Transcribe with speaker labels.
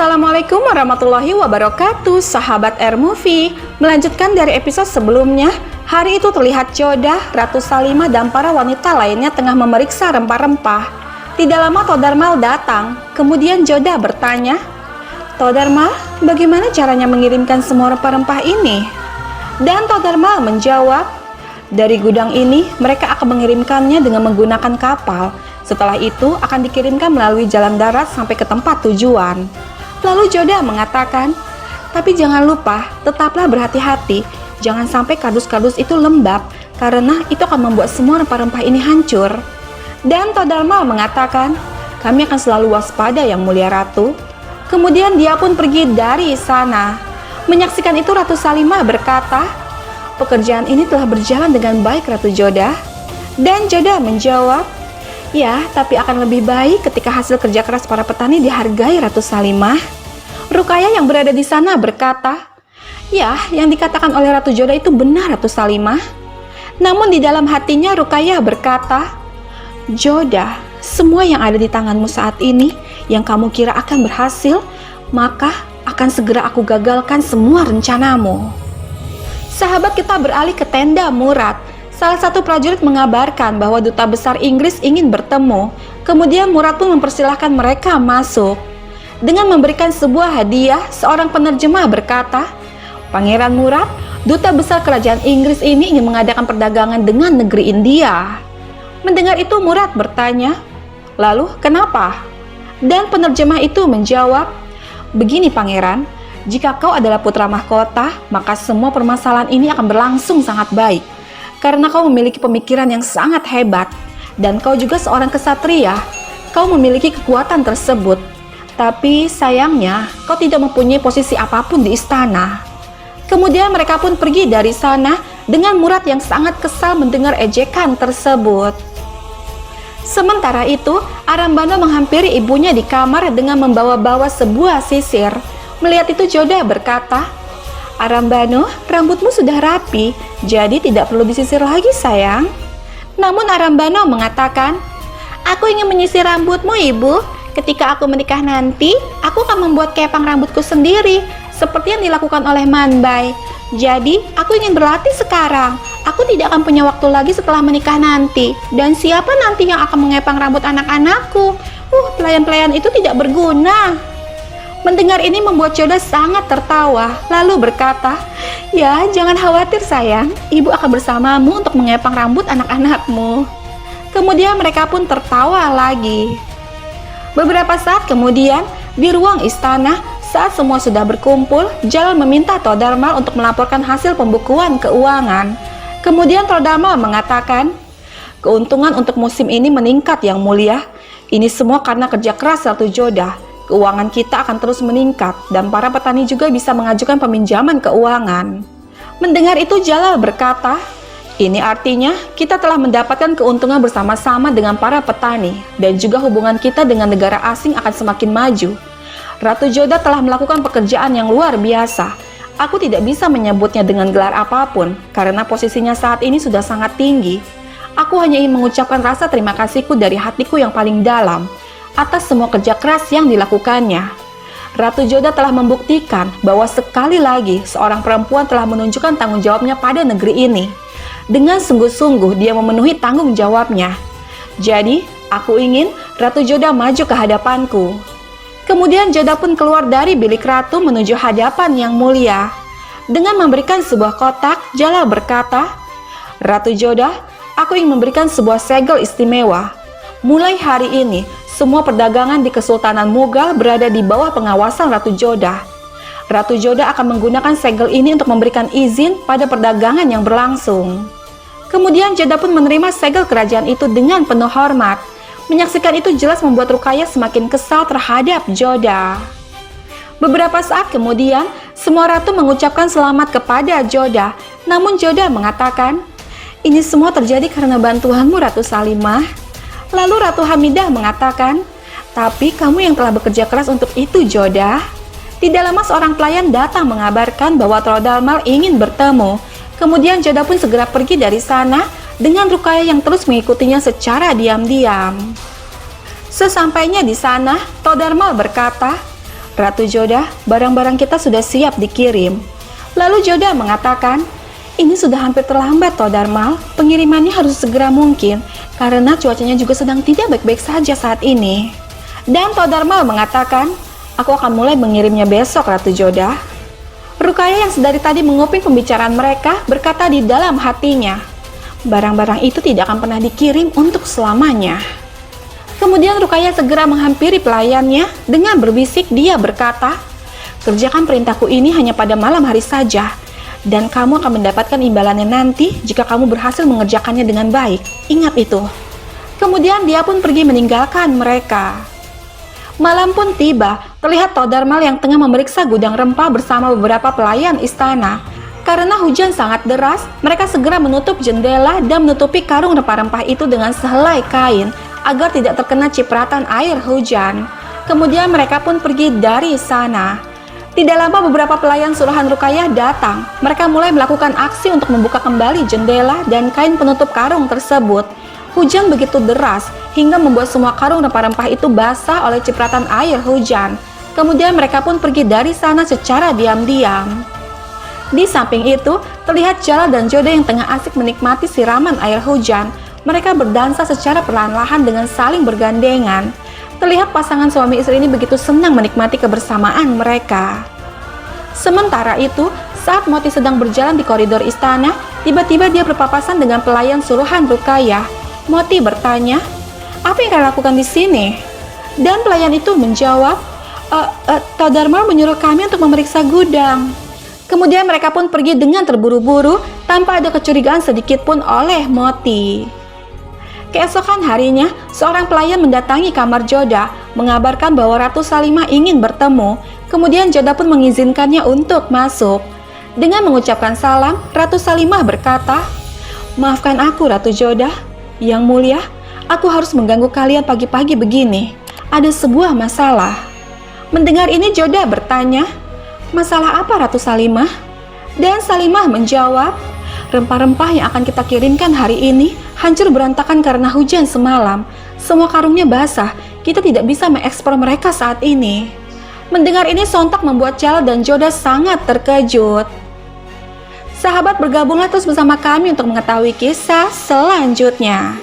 Speaker 1: Assalamualaikum warahmatullahi wabarakatuh, sahabat Airmovie. Melanjutkan dari episode sebelumnya, hari itu terlihat Jodah, Ratu Salimah, dan para wanita lainnya tengah memeriksa rempah-rempah. Tidak lama Todarmal datang, kemudian Jodah bertanya, "Todarmal, bagaimana caranya mengirimkan semua rempah-rempah ini?" Dan Todarmal menjawab, "Dari gudang ini, mereka akan mengirimkannya dengan menggunakan kapal. Setelah itu akan dikirimkan melalui jalan darat sampai ke tempat tujuan." Lalu Jodah mengatakan, "Tapi jangan lupa, tetaplah berhati-hati. Jangan sampai kardus-kardus itu lembab, karena itu akan membuat semua rempah-rempah ini hancur." Dan Todarmal mengatakan, "Kami akan selalu waspada, Yang Mulia Ratu." Kemudian dia pun pergi dari sana. Menyaksikan itu Ratu Salimah berkata, "Pekerjaan ini telah berjalan dengan baik, Ratu Jodah." Dan Jodah menjawab, "Ya, tapi akan lebih baik ketika hasil kerja keras para petani dihargai, Ratu Salimah." Rukaya yang berada di sana berkata, "Ya, yang dikatakan oleh Ratu Jodah itu benar, Ratu Salimah." Namun di dalam hatinya Rukaya berkata, "Jodah, semua yang ada di tanganmu saat ini yang kamu kira akan berhasil, maka akan segera aku gagalkan semua rencanamu." Sahabat, kita beralih ke tenda Murad. Salah satu prajurit mengabarkan bahwa duta besar Inggris ingin bertemu. Kemudian Murad pun mempersilahkan mereka masuk. Dengan memberikan sebuah hadiah, seorang penerjemah berkata, "Pangeran Murad, duta besar kerajaan Inggris ini ingin mengadakan perdagangan dengan negeri India." Mendengar itu Murad bertanya, "Lalu kenapa?" Dan penerjemah itu menjawab, "Begini Pangeran, jika kau adalah putra mahkota, maka semua permasalahan ini akan berlangsung sangat baik. Karena kau memiliki pemikiran yang sangat hebat, dan kau juga seorang kesatria, kau memiliki kekuatan tersebut. Tapi sayangnya, kau tidak mempunyai posisi apapun di istana." Kemudian mereka pun pergi dari sana dengan Murad yang sangat kesal mendengar ejekan tersebut. Sementara itu, Arambano menghampiri ibunya di kamar dengan membawa-bawa sebuah sisir. Melihat itu Jodah berkata, "Arambano, rambutmu sudah rapi, jadi tidak perlu disisir lagi sayang." Namun Arambano mengatakan, "Aku ingin menyisir rambutmu, Ibu. Ketika aku menikah nanti, aku akan membuat kepang rambutku sendiri, seperti yang dilakukan oleh Manbai. Jadi, aku ingin berlatih sekarang. Aku tidak akan punya waktu lagi setelah menikah nanti. Dan siapa nanti yang akan mengepang rambut anak-anakku? Pelayan-pelayan itu tidak berguna." Mendengar ini membuat Jodah sangat tertawa, lalu berkata, "Ya, jangan khawatir sayang, ibu akan bersamamu untuk mengepang rambut anak-anakmu." Kemudian mereka pun tertawa lagi. Beberapa saat kemudian, di ruang istana, saat semua sudah berkumpul, Jalal meminta Todarmal untuk melaporkan hasil pembukuan keuangan. Kemudian Todarmal mengatakan, "Keuntungan untuk musim ini meningkat, Yang Mulia. Ini semua karena kerja keras Ratu Jodah. Keuangan kita akan terus meningkat dan para petani juga bisa mengajukan peminjaman keuangan." Mendengar itu Jalal berkata, "Ini artinya kita telah mendapatkan keuntungan bersama-sama dengan para petani dan juga hubungan kita dengan negara asing akan semakin maju. Ratu Jodah telah melakukan pekerjaan yang luar biasa. Aku tidak bisa menyebutnya dengan gelar apapun karena posisinya saat ini sudah sangat tinggi. Aku hanya ingin mengucapkan rasa terima kasihku dari hatiku yang paling dalam atas semua kerja keras yang dilakukannya. Ratu Jodah telah membuktikan bahwa sekali lagi seorang perempuan telah menunjukkan tanggung jawabnya pada negeri ini. Dengan sungguh-sungguh dia memenuhi tanggung jawabnya. Jadi, aku ingin Ratu Jodah maju ke hadapanku." Kemudian Jodah pun keluar dari bilik ratu menuju hadapan Yang Mulia. Dengan memberikan sebuah kotak, Jalal berkata, "Ratu Jodah, aku ingin memberikan sebuah segel istimewa. Mulai hari ini, semua perdagangan di Kesultanan Mughal berada di bawah pengawasan Ratu Jodah. Ratu Jodah akan menggunakan segel ini untuk memberikan izin pada perdagangan yang berlangsung." Kemudian Jodah pun menerima segel kerajaan itu dengan penuh hormat. Menyaksikan itu jelas membuat Rukaya semakin kesal terhadap Jodah. Beberapa saat kemudian, semua ratu mengucapkan selamat kepada Jodah. Namun Jodah mengatakan, "Ini semua terjadi karena bantuanmu, Ratu Salimah." Lalu Ratu Hamidah mengatakan, "Tapi kamu yang telah bekerja keras untuk itu, Jodah." Tidak lama seorang pelayan datang mengabarkan bahwa Todarmal ingin bertemu. Kemudian Jodah pun segera pergi dari sana dengan Rukaya yang terus mengikutinya secara diam-diam. Sesampainya di sana, Todarmal berkata, Ratu Jodah, barang-barang kita sudah siap dikirim. Lalu Jodah mengatakan, ini sudah hampir terlambat Toh Darmal, pengirimannya harus segera mungkin, karena cuacanya juga sedang tidak baik-baik saja saat ini. Dan Toh Darmal mengatakan, aku akan mulai mengirimnya besok Ratu Jodah. Rukaya yang sedari tadi menguping pembicaraan mereka berkata di dalam hatinya, barang-barang itu tidak akan pernah dikirim untuk selamanya. Kemudian Rukaya segera menghampiri pelayannya dengan berbisik dia berkata, kerjakan perintahku ini hanya pada malam hari saja, dan kamu akan mendapatkan imbalannya nanti jika kamu berhasil mengerjakannya dengan baik. Ingat itu. Kemudian dia pun pergi meninggalkan mereka. Malam pun tiba, terlihat Toh Darmal yang tengah memeriksa gudang rempah bersama beberapa pelayan istana. Karena hujan sangat deras, mereka segera menutup jendela dan menutupi karung rempah-rempah itu dengan sehelai kain agar tidak terkena cipratan air hujan. Kemudian mereka pun pergi dari sana. Tidak lama beberapa pelayan suruhan Rukayah datang. Mereka mulai melakukan aksi untuk membuka kembali jendela dan kain penutup karung tersebut. Hujan begitu deras hingga membuat semua karung rempah-rempah itu basah oleh cipratan air hujan. Kemudian mereka pun pergi dari sana secara diam-diam. Di samping itu, terlihat Jalal dan Jodah yang tengah asik menikmati siraman air hujan. Mereka berdansa secara perlahan-lahan dengan saling bergandengan. Terlihat pasangan suami istri ini begitu senang menikmati kebersamaan mereka. Sementara itu, saat Moti sedang berjalan di koridor istana, tiba-tiba dia berpapasan dengan pelayan suruhan Rukayah. Moti bertanya, apa yang kalian lakukan di sini? Dan pelayan itu menjawab, Toh Darmal menyuruh kami untuk memeriksa gudang. Kemudian mereka pun pergi dengan terburu-buru tanpa ada kecurigaan sedikit pun oleh Moti. Keesokan harinya, seorang pelayan mendatangi kamar Jodah, mengabarkan bahwa Ratu Salimah ingin bertemu. Kemudian Jodah pun mengizinkannya untuk masuk. Dengan mengucapkan salam, Ratu Salimah berkata, maafkan aku Ratu Jodah. Yang mulia, aku harus mengganggu kalian pagi-pagi begini. Ada sebuah masalah. Mendengar ini Jodah bertanya, masalah apa Ratu Salimah? Dan Salimah menjawab, rempah-rempah yang akan kita kirimkan hari ini hancur berantakan karena hujan semalam. Semua karungnya basah, kita tidak bisa mengekspor mereka saat ini. Mendengar ini sontak membuat Jalal dan Jodah sangat terkejut. Sahabat, bergabunglah terus bersama kami untuk mengetahui kisah selanjutnya.